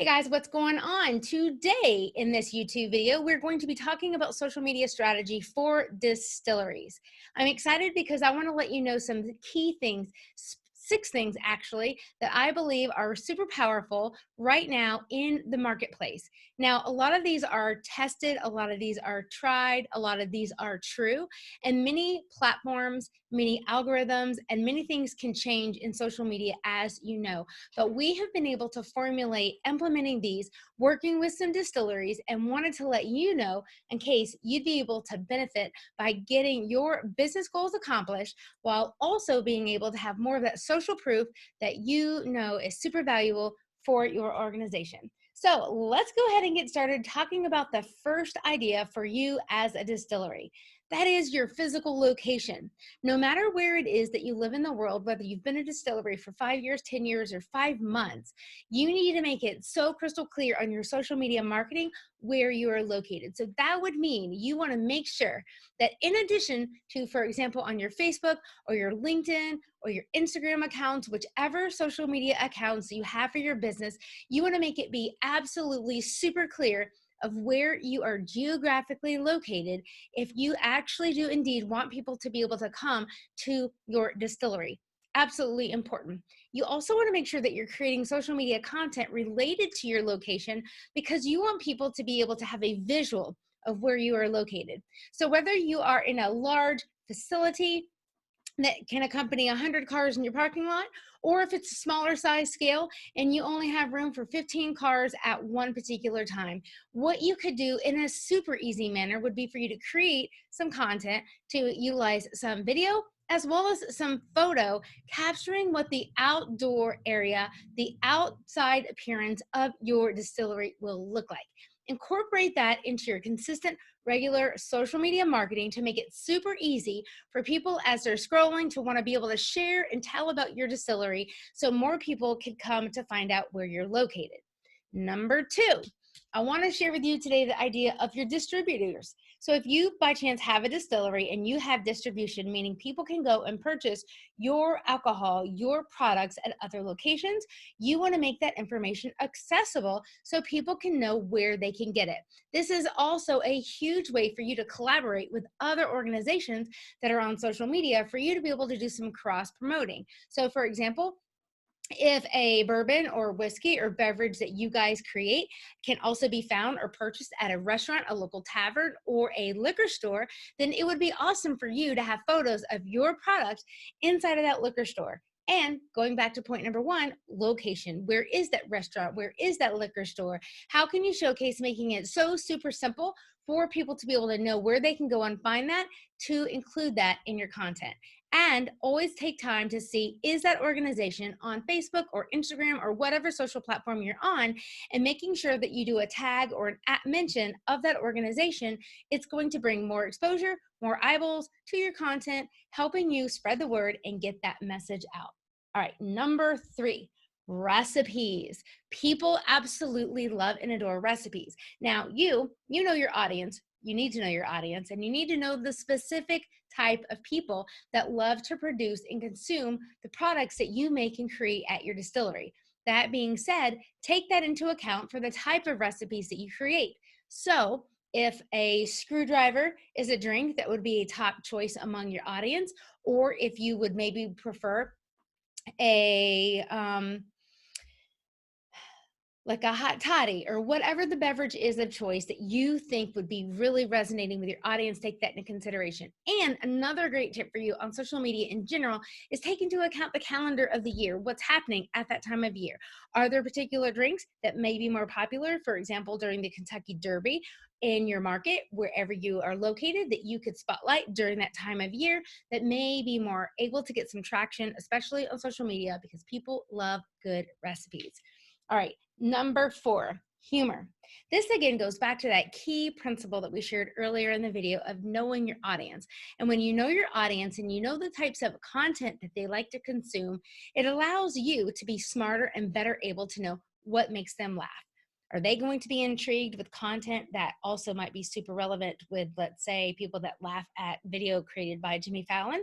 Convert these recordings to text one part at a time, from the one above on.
Hey guys, what's going on? Today in this YouTube video, we're going to be talking about social media strategy for distilleries. I'm excited because I want to let you know some key things, six things actually, that I believe are super powerful right now in the marketplace. Now, a lot of these are tested, a lot of these are tried, a lot of these are true, and many platforms, many algorithms, and many things can change in social media, as you know. But we have been able to formulate implementing these, working with some distilleries, and wanted to let you know in case you'd be able to benefit by getting your business goals accomplished while also being able to have more of that social proof that you know is super valuable for your organization. So let's go ahead and get started talking about the first idea for you as a distillery. That is your physical location. No matter where it is that you live in the world, whether you've been a distillery for 5 years, 10 years, or 5 months, you need to make it so crystal clear on your social media marketing where you are located. So that would mean you want to make sure that in addition to, for example, on your Facebook or your LinkedIn or your Instagram accounts, whichever social media accounts you have for your business, you want to make it be absolutely super clear of where you are geographically located if you actually do indeed want people to be able to come to your distillery. Absolutely important. You also want to make sure that you're creating social media content related to your location because you want people to be able to have a visual of where you are located. So whether you are in a large facility that can accompany 100 cars in your parking lot, or if it's a smaller size scale and you only have room for 15 cars at one particular time, what you could do in a super easy manner would be for you to create some content to utilize some video as well as some photo capturing what the outdoor area, the outside appearance of your distillery will look like. Incorporate that into your consistent, regular social media marketing to make it super easy for people as they're scrolling to want to be able to share and tell about your distillery so more people can come to find out where you're located. Number two, I want to share with you today the idea of your distributors. So if you by chance have a distillery and you have distribution, meaning people can go and purchase your alcohol, your products at other locations, you want to make that information accessible so people can know where they can get it. This is also a huge way for you to collaborate with other organizations that are on social media for you to be able to do some cross promoting. So for example, if a bourbon or whiskey or beverage that you guys create can also be found or purchased at a restaurant, a local tavern, or a liquor store, then it would be awesome for you to have photos of your product inside of that liquor store. And going back to point number one, location. Where is that restaurant? Where is that liquor store? How can you showcase making it so super simple for people to be able to know where they can go and find that to include that in your content? And always take time to see, is that organization on Facebook or Instagram or whatever social platform you're on, and making sure that you do a tag or an at mention of that organization. It's going to bring more exposure, more eyeballs to your content, helping you spread the word and get that message out. All right, number three, recipes. People absolutely love and adore recipes. Now, you know your audience. You need to know your audience, and you need to know the specific type of people that love to produce and consume the products that you make and create at your distillery. That being said, take that into account for the type of recipes that you create. So if a screwdriver is a drink that would be a top choice among your audience, or if you would maybe prefer a like a hot toddy or whatever the beverage is of choice that you think would be really resonating with your audience, take that into consideration. And another great tip for you on social media in general is take into account the calendar of the year, what's happening at that time of year. Are there particular drinks that may be more popular, for example, during the Kentucky Derby in your market, wherever you are located, that you could spotlight during that time of year that may be more able to get some traction, especially on social media, because people love good recipes. All right, number four, humor. This again goes back to that key principle that we shared earlier in the video of knowing your audience. And when you know your audience and you know the types of content that they like to consume, it allows you to be smarter and better able to know what makes them laugh. Are they going to be intrigued with content that also might be super relevant with, let's say, people that laugh at video created by Jimmy Fallon?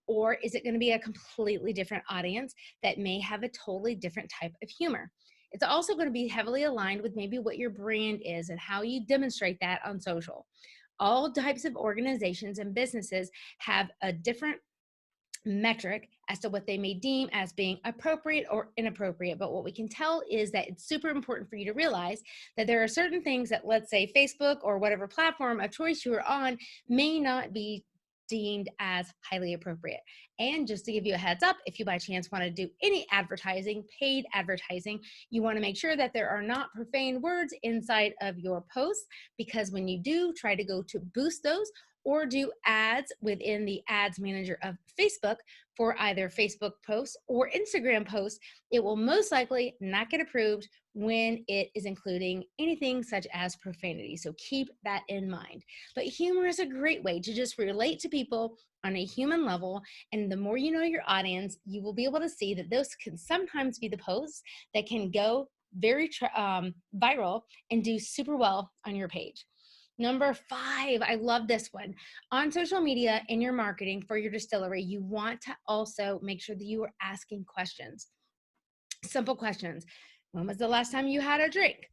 Or is it going to be a completely different audience that may have a totally different type of humor? It's also going to be heavily aligned with maybe what your brand is and how you demonstrate that on social. All types of organizations and businesses have a different metric as to what they may deem as being appropriate or inappropriate. But what we can tell is that it's super important for you to realize that there are certain things that, let's say, Facebook or whatever platform of choice you are on may not be deemed as highly appropriate. And just to give you a heads up, if you by chance want to do any advertising, paid advertising, you want to make sure that there are not profane words inside of your posts, because when you do try to go to boost those or do ads within the ads manager of Facebook for either Facebook posts or Instagram posts, it will most likely not get approved when it is including anything such as profanity. So keep that in mind. But humor is a great way to just relate to people on a human level. And the more you know your audience, you will be able to see that those can sometimes be the posts that can go very viral and do super well on your page. Number 5, I love this one. On social media, in your marketing for your distillery, you want to also make sure that you are asking questions. Simple questions. When was the last time you had a drink?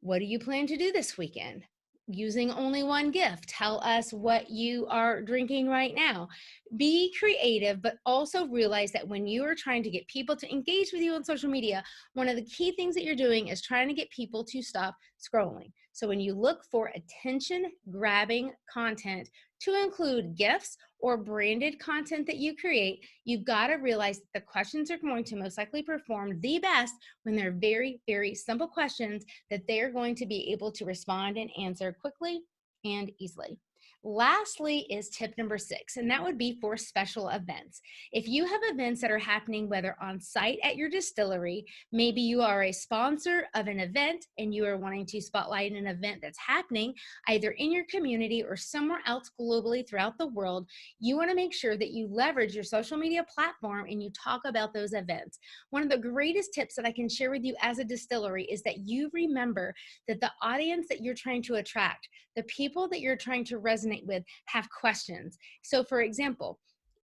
What do you plan to do this weekend? Using only one gift. Tell us what you are drinking right now. Be creative, but also realize that when you are trying to get people to engage with you on social media, one of the key things that you're doing is trying to get people to stop scrolling. So when you look for attention grabbing content to include gifts or branded content that you create, you've got to realize that the questions are going to most likely perform the best when they're very, very simple questions that they're going to be able to respond and answer quickly and easily. Lastly is tip number 6, and that would be for special events. If you have events that are happening, whether on site at your distillery, maybe you are a sponsor of an event and you are wanting to spotlight an event that's happening either in your community or somewhere else globally throughout the world, you want to make sure that you leverage your social media platform and you talk about those events. One of the greatest tips that I can share with you as a distillery is that you remember that the audience that you're trying to attract, the people that you're trying to resonate with, have questions. So for example,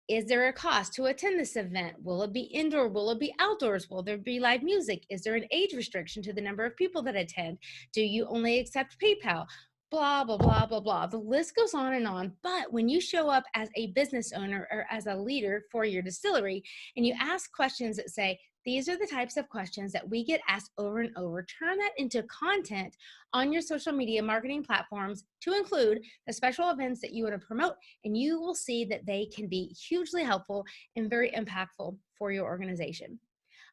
is there a cost to attend this event? Will it be indoor? Will it be outdoors? Will there be live music? Is there an age restriction to the number of people that attend? Do you only accept PayPal? Blah, blah, blah, blah, blah. The list goes on and on. But when you show up as a business owner or as a leader for your distillery and you ask questions that say, these are the types of questions that we get asked over and over, turn that into content on your social media marketing platforms to include the special events that you want to promote, and you will see that they can be hugely helpful and very impactful for your organization.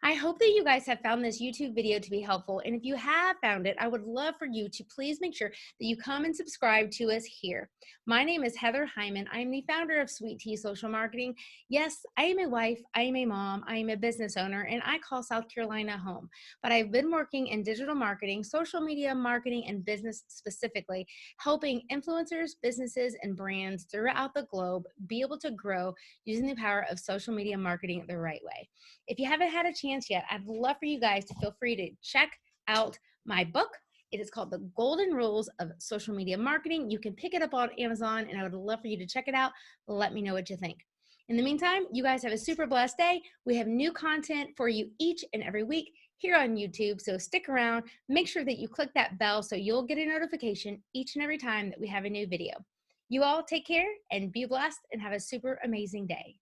I hope that you guys have found this YouTube video to be helpful. And if you have found it, I would love for you to please make sure that you come and subscribe to us here. My name is Heather Heuman. I am the founder of Sweet Tea Social Marketing. Yes, I am a wife, I am a mom, I am a business owner, and I call South Carolina home. But I've been working in digital marketing, social media marketing, and business specifically, helping influencers, businesses, and brands throughout the globe be able to grow using the power of social media marketing the right way. If you haven't had a chance yet, I'd love for you guys to feel free to check out my book. It is called The Golden Rules of Social Media Marketing. You can pick it up on Amazon, and I would love for you to check it out. Let me know what you think. In the meantime, you guys have a super blessed day. We have new content for you each and every week here on YouTube, so stick around. Make sure that you click that bell so you'll get a notification each and every time that we have a new video. You all take care and be blessed and have a super amazing day.